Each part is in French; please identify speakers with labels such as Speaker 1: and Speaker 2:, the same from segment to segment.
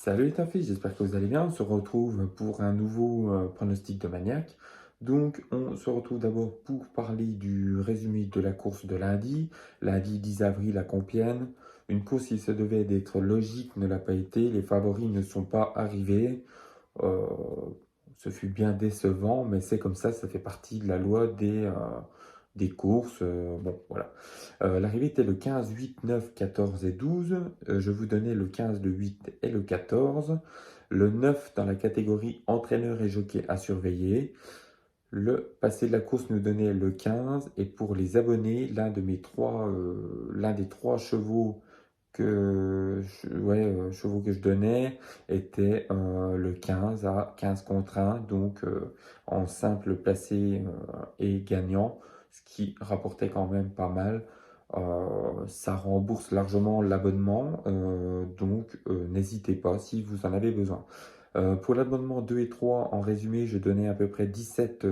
Speaker 1: Salut les filles, j'espère que vous allez bien. On se retrouve pour un nouveau pronostic de maniaque. Donc, on se retrouve d'abord pour parler du résumé de la course de lundi 10 avril à Compiègne. Une course qui se devait d'être logique ne l'a pas été. Les favoris ne sont pas arrivés. Euh, Ce fut bien décevant, mais c'est comme ça fait partie de la loi des courses. Bon, voilà. L'arrivée était le 15, 8, 9, 14 et 12. Je vous donnais le 15, le 8 et le 14. Le 9 dans la catégorie entraîneur et jockey à surveiller. Le passé de la course nous donnait le 15. Et pour les abonnés, l'un des trois chevaux chevaux que je donnais était le 15 à 15 contre 1, donc en simple placé et gagnant, ce qui rapportait quand même pas mal. Ça rembourse largement l'abonnement, donc n'hésitez pas si vous en avez besoin. Pour l'abonnement 2 et 3, en résumé, je donnais à peu près 17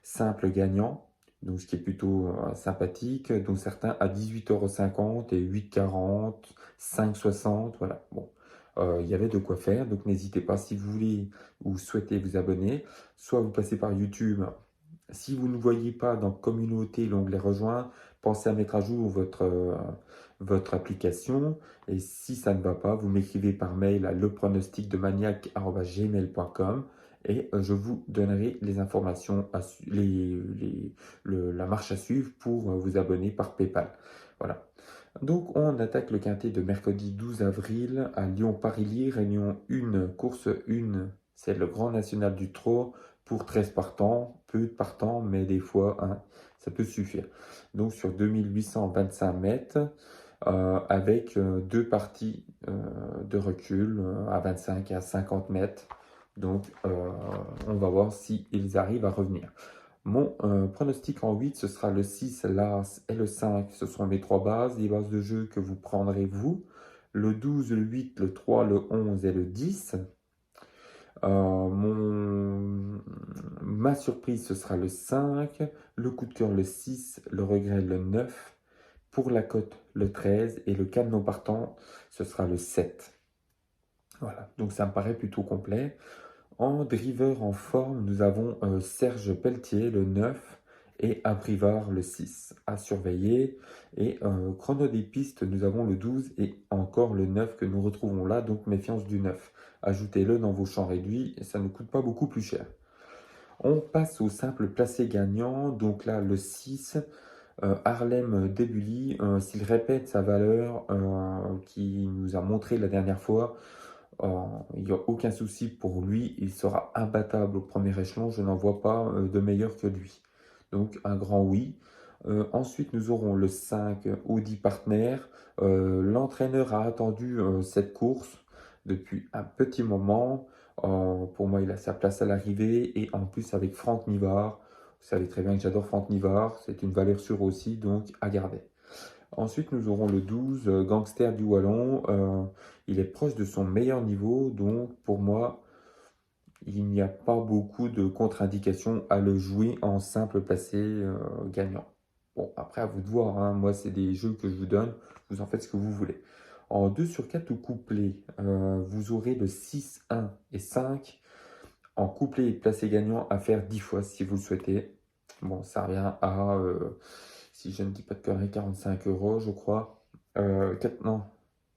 Speaker 1: simples gagnants, donc ce qui est plutôt sympathique, dont certains à 18,50 € et 8,40, 5,60, voilà. Bon, il y avait de quoi faire, donc n'hésitez pas si vous voulez ou souhaitez vous abonner, soit vous passez par YouTube. Si vous ne voyez pas dans Communauté l'onglet Rejoindre, pensez à mettre à jour votre application. Et si ça ne va pas, vous m'écrivez par mail à lepronosticdemaniac@gmail.com et je vous donnerai les informations, la marche à suivre pour vous abonner par PayPal. Voilà. Donc on attaque le quintet de mercredi 12 avril à Lyon-Paris-Lille, Réunion 1, course 1. C'est le Grand National du Trot pour 13 partants, peu de partants, mais des fois, hein, ça peut suffire. Donc sur 2825 mètres, avec deux parties de recul à 25 et à 50 mètres. Donc on va voir si ils arrivent à revenir. Mon pronostic en 8, ce sera le 6, l'As et le 5. Ce seront mes trois bases, les bases de jeu que vous prendrez vous. Le 12, le 8, le 3, le 11 et le 10. Ma surprise, ce sera le 5, le coup de cœur, le 6, le regret, le 9, pour la cote, le 13, et le cadenon partant, ce sera le 7. Voilà, donc ça me paraît plutôt complet. En driver en forme, nous avons Serge Pelletier, le 9, et Abrivard, le 6, à surveiller. Et chrono des pistes, nous avons le 12 et encore le 9 que nous retrouvons là, donc méfiance du 9. Ajoutez-le dans vos champs réduits et ça ne coûte pas beaucoup plus cher. On passe au simple placé gagnant, donc là le 6, Harlem Debully, s'il répète sa valeur qu'il nous a montré la dernière fois, il n'y a aucun souci pour lui, il sera imbattable au premier échelon, je n'en vois pas de meilleur que lui. Donc un grand oui. Ensuite, nous aurons le 5 Audi Partner. L'entraîneur a attendu cette course depuis un petit moment. Pour moi, il a sa place à l'arrivée. Et en plus, avec Franck Nivard, vous savez très bien que j'adore Franck Nivard, c'est une valeur sûre aussi, donc à garder. Ensuite, nous aurons le 12, Gangster du Wallon. Il est proche de son meilleur niveau, donc pour moi, il n'y a pas beaucoup de contre-indications à le jouer en simple placé gagnant. Bon, après, à vous de voir, hein. Moi, c'est des jeux que je vous donne, vous en faites ce que vous voulez. En 2 sur 4 ou couplet, vous aurez le 6, 1 et 5. En couplet et placé gagnant à faire 10 fois si vous le souhaitez. Bon, ça revient à, si je ne dis pas de conneries, 45 € je crois. Non,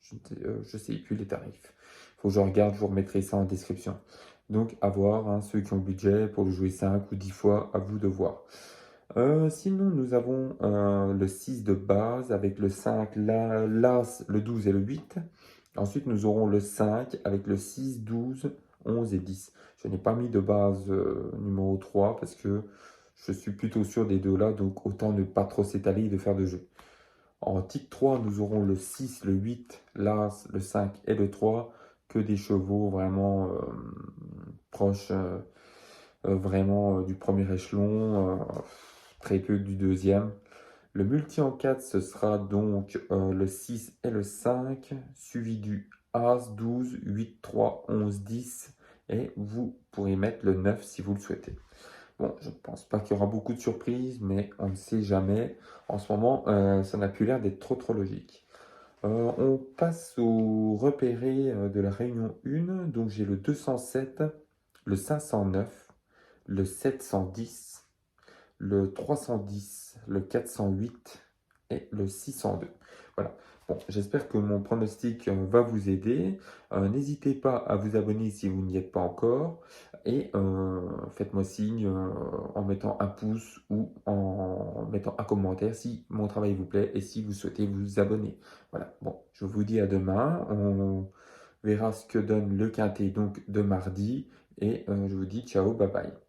Speaker 1: je sais plus les tarifs. Il faut que je regarde, je vous remettrai ça en description. Donc à voir, hein, ceux qui ont le budget pour le jouer 5 ou 10 fois, à vous de voir. Sinon, nous avons le 6 de base avec le 5, l'As, le 12 et le 8. Ensuite, nous aurons le 5 avec le 6, 12, 11 et 10. Je n'ai pas mis de base numéro 3 parce que je suis plutôt sûr des deux là, donc autant ne pas trop s'étaler et de faire de jeu. En tic 3, nous aurons le 6, le 8, l'As, le 5 et le 3, que des chevaux vraiment proches vraiment du premier échelon, très peu du deuxième. Le multi en 4, ce sera donc le 6 et le 5, suivi du As, 12, 8, 3, 11, 10, et vous pourrez mettre le 9 si vous le souhaitez. Bon, je ne pense pas qu'il y aura beaucoup de surprises, mais on ne sait jamais. En ce moment, ça n'a plus l'air d'être trop logique. On passe au repéré de la réunion 1. Donc j'ai le 207, le 509, le 710, le 310, le 408 et le 602. Voilà. Bon, j'espère que mon pronostic va vous aider. N'hésitez pas à vous abonner si vous n'y êtes pas encore. Et faites-moi signe en mettant un pouce ou en mettant un commentaire si mon travail vous plaît et si vous souhaitez vous abonner. Voilà. Bon, je vous dis à demain. On verra ce que donne le quintet donc de mardi. Et je vous dis ciao, bye bye.